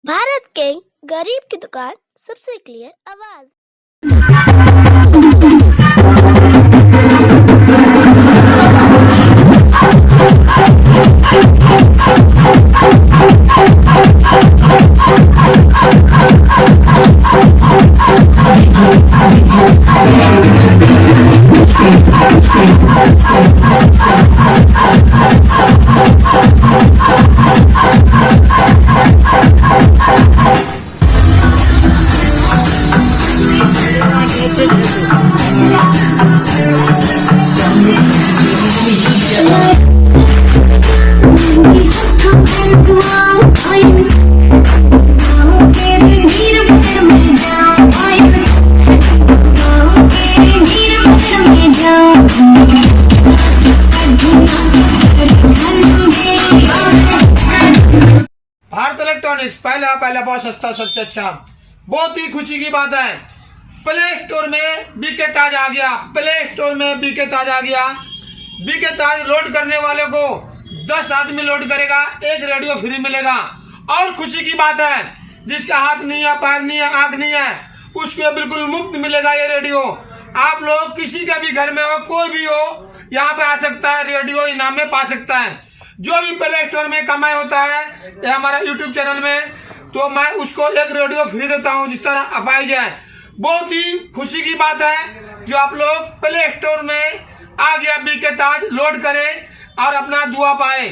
Bharat king, गरीब की दुकान, सबसे क्लियर आवाज। भारत इलेक्ट्रॉनिक्स पहला बहुत सस्ता, सबसे अच्छा। बहुत ही खुशी की बात है, प्ले स्टोर में बीके ताज आ गया। प्ले स्टोर में बीके ताज आ गया। बीके ताज लोड करने वाले को 10 आदमी लोड करेगा, एक रेडियो फ्री मिलेगा। और खुशी की बात है, जिसका हाथ नहीं है, पैर नहीं है, आंख नहीं है, उसको बिल्कुल मुफ्त मिलेगा ये रेडियो। आप लोग किसी का भी घर में हो, कोई भी हो, यहाँ पे आ सकता है, रेडियो इनाम में पा सकता है। जो भी प्ले स्टोर में कमाई होता है या हमारा यूट्यूब चैनल में, तो मैं उसको एक रेडियो फ्री देता हूँ, जिस तरह अपाई जाए। बहुत ही खुशी की बात है जो आप लोग प्ले स्टोर में आ गया बीके ताज, लोड करें और अपना दुआ पाए।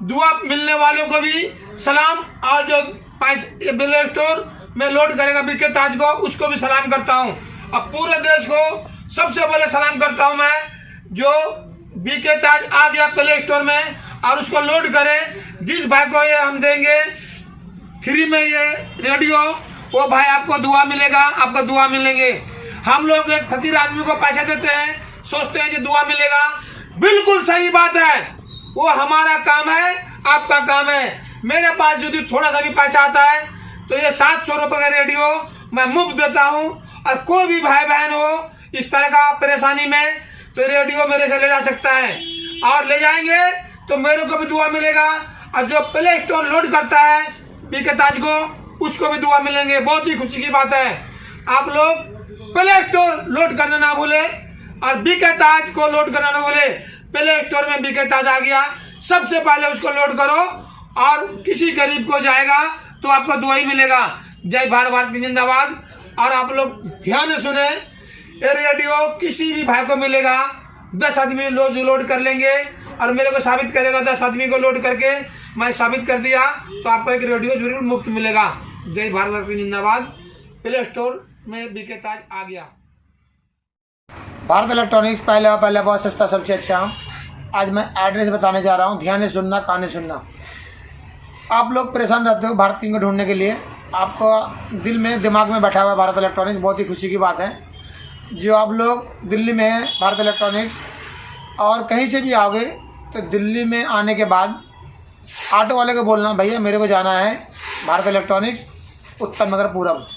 दुआ मिलने वालों को भी सलाम, और जो प्ले स्टोर में लोड करेगा बीके ताज को, उसको भी सलाम करता हूँ। अब पूरे देश को सबसे पहले सलाम करता हूँ मैं, जो बीके ताज आ गया प्ले स्टोर में और उसको लोड करें। जिस भाई को ये हम देंगे फ्री में ये रेडियो, वो भाई आपको दुआ मिलेगा, आपको दुआ मिलेंगे। हम लोग एक फकीर आदमी को पैसे देते हैं, सोचते हैं कि दुआ मिलेगा। बिल्कुल सही बात है, वो हमारा काम है, आपका काम है। मेरे पास यदि थोड़ा सा भी पैसा आता है तो ये 700 रुपए का रेडियो मैं मुफ्त देता हूँ। और कोई भी भाई बहन हो इस तरह का परेशानी में, तो रेडियो मेरे से ले जा सकता है, और ले जाएंगे तो मेरे को भी दुआ मिलेगा। और जो प्ले स्टोर लोड करता है बीके ताज को, उसको भी दुआ मिलेंगे। बहुत ही खुशी की बात है। आप लोग प्ले स्टोर लोड करना ना भूले और बीके ताज को लोड करना ना भूले। प्ले स्टोर में बीके ताज आ गया, सबसे पहले उसको लोड करो, और किसी गरीब को जाएगा तो आपको दुआ ही मिलेगा। जय भारत, भारत की जिंदाबाद। और आप लोग ध्यान से सुने, ये रेडियो किसी भी भाई को मिलेगा। 10 आदमी लोड कर लेंगे और मेरे को साबित करेगा, 10 आदमी को लोड करके मैं साबित कर दिया, तो आपको एक रेडियो जरूर मुफ्त मिलेगा। जय भारत की जिंदाबाद। प्ले स्टोर में बीके ताज आ गया। भारत इलेक्ट्रॉनिक्स पहला बहुत सस्ता, सबसे अच्छा। आज मैं एड्रेस बताने जा रहा हूँ, ध्यान से सुनना, कान से सुनना। आप लोग परेशान रहते हो भारत किंग को ढूंढने के लिए, आपको दिल में दिमाग में बैठा हुआ है भारत इलेक्ट्रॉनिक्स। बहुत ही खुशी की बात है जो आप लोग दिल्ली में है भारत इलेक्ट्रॉनिक्स, और कहीं से भी आओगे तो दिल्ली में आने के बाद ऑटो वाले को बोलना, भैया मेरे को जाना है भारत इलेक्ट्रॉनिक्स उत्तम नगर पूरब।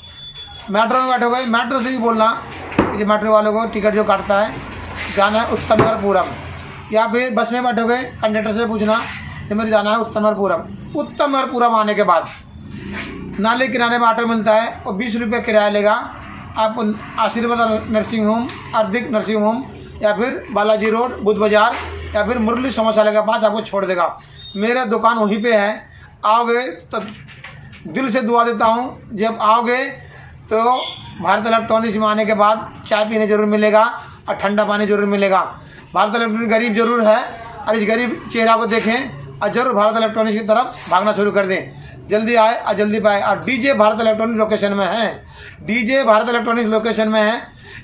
मेट्रो में बैठोगे, मेट्रो से भी बोलना कि मेट्रो वालों को टिकट जो काटता है, जाना है उत्तम नगर पूरब। या फिर बस में बैठोगे, कंडक्टर से पूछना कि मेरे जाना है उत्तम नगर पूरब। उत्तम नगर पूरब आने के बाद नाले किराने में ऑटो मिलता है, वो 20 रुपये किराया लेगा। आपको आशीर्वाद नर्सिंग होम, अर्धिक नर्सिंग होम, या फिर बालाजी रोड बुद्ध बाजार, या फिर मुरली समोसाले के पास आपको छोड़ देगा। मेरा दुकान वहीं पे है। आओगे तो दिल से दुआ देता हूँ, जब आओगे तो भारत इलेक्ट्रॉनिक्स में आने के बाद चाय पीने जरूर मिलेगा और ठंडा पानी जरूर मिलेगा। भारत इलेक्ट्रॉनिक्स गरीब जरूर है, और इस गरीब चेहरा को देखें और जरूर भारत इलेक्ट्रॉनिक्स की तरफ भागना शुरू कर दें। जल्दी आए और जल्दी पाए। और डीजे भारत इलेक्ट्रॉनिक्स लोकेशन में है, डीजे भारत इलेक्ट्रॉनिक्स लोकेशन में है।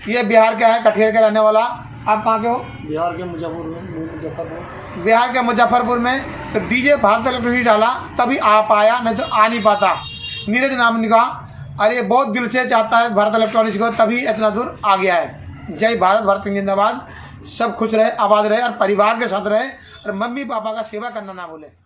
ये बिहार का है, कटिहार का रहने वाला। आप कहाँ के हो? बिहार के मुजफ्फरपुर। बिहार के मुजफ्फरपुर में। तो डीजे भारत इलेक्ट्रॉनिक्स डाला तभी आ पाया, नहीं तो आ नहीं पाता। नीरज नाम का, अरे बहुत दिल से चाहता है भारत इलेक्ट्रॉनिक्स को, तभी इतना दूर आ गया है। जय भारत, भारत की जिंदाबाद। सब खुश रहे, आबाद रहे और परिवार के साथ रहे, और मम्मी पापा का सेवा करना ना भूले।